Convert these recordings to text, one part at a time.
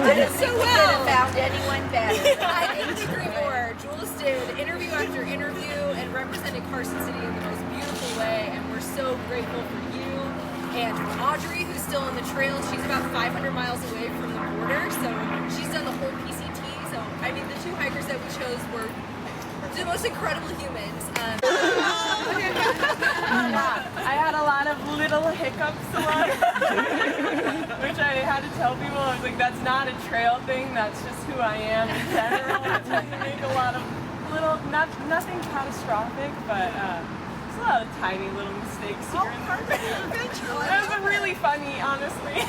did it so well. Couldn't have found anyone better. I couldn't agree more. Jules did interview after interview and represented Carson City in the most beautiful way, and we're so grateful for you and for Audrey, who's still on the trail. She's about 500 miles away from the border, so she's done the whole PCT. So, I mean, the 2 hikers that we chose were the most incredible humans. I had a lot of little hiccups along, which I had to tell people. I was like, that's not a trail thing, that's just who I am in general. I tend to make a lot of little, nothing catastrophic, but just a lot of tiny little mistakes here and there. It was really funny, honestly.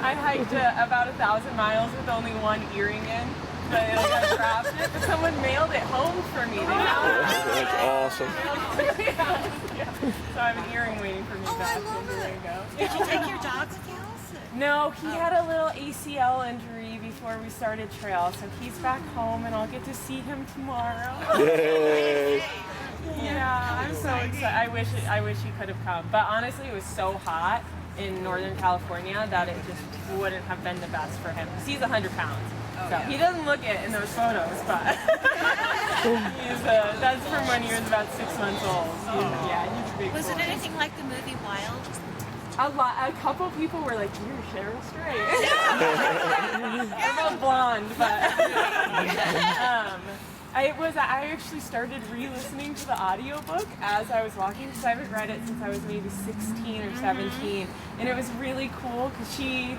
I hiked about 1,000 miles with only 1 earring in. But I dropped it, but someone mailed it home for me. That's awesome. Yeah. So I have an earring waiting for me back. I love there it. you go. Did you take your dog with you? No, he had a little ACL injury before we started trail, so he's back home and I'll get to see him tomorrow. Yay! Yeah, I'm so excited. I wish he could have come. But honestly, it was so hot in Northern California that it just wouldn't have been the best for him. Because he's 100 pounds. So he doesn't look it in those photos, but he's, that's from when he was about 6 months old. He's a big Was boy. it anything like the movie Wild? A couple people were like, "You're Cheryl Strait." I'm both blonde, but I actually started re-listening to the audiobook as I was walking because I haven't read it since I was maybe 16 or 17, and it was really cool because she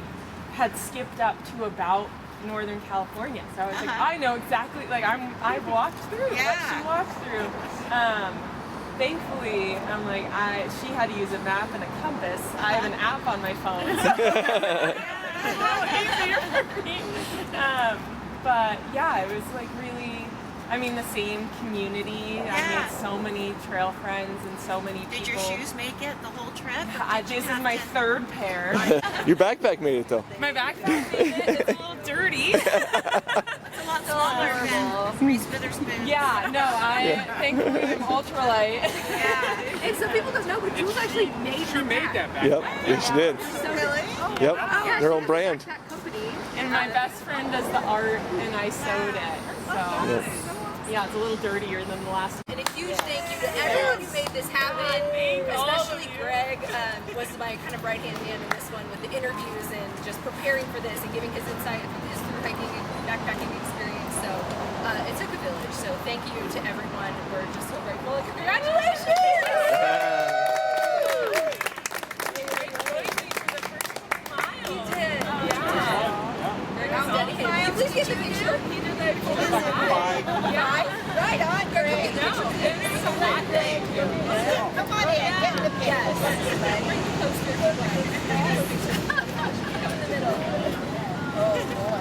had skipped up to about Northern California, so I was like, I know exactly, like I've walked through what she walked through. Thankfully, I'm like, she had to use a map and a compass. I have an app on my phone, so it's a little easier for me. But yeah, it was like really, I mean, the same community. I made so many trail friends and so many people. Did your shoes make it the whole trip? This is my 3rd pair. Your backpack made it though. My backpack made it. It's a little dirty. It's a lot smaller than Reese Witherspoon. Yeah, no, thankfully I'm ultralight. Yeah. And some people don't know, but Jules actually made that backpack. Yep, yes she did. So really? Yep, Yeah, her own brand. That company. And my best friend does the art, and I sewed it. So, yeah, it's a little dirtier than the last. And a huge thank you to everyone who made this happen, especially Greg was my kind of right-hand man in this one with the interviews and just preparing for this and giving his insight into his through hiking and backpacking experience. So it took a village. So thank you to everyone. We're just so grateful. And congratulations! He did. Can you please get the picture? He did that before. Right on, Greg. No, it was a hot day. Come on in, get in the picture. Yes. Bring the poster. Come in the middle. Oh, boy.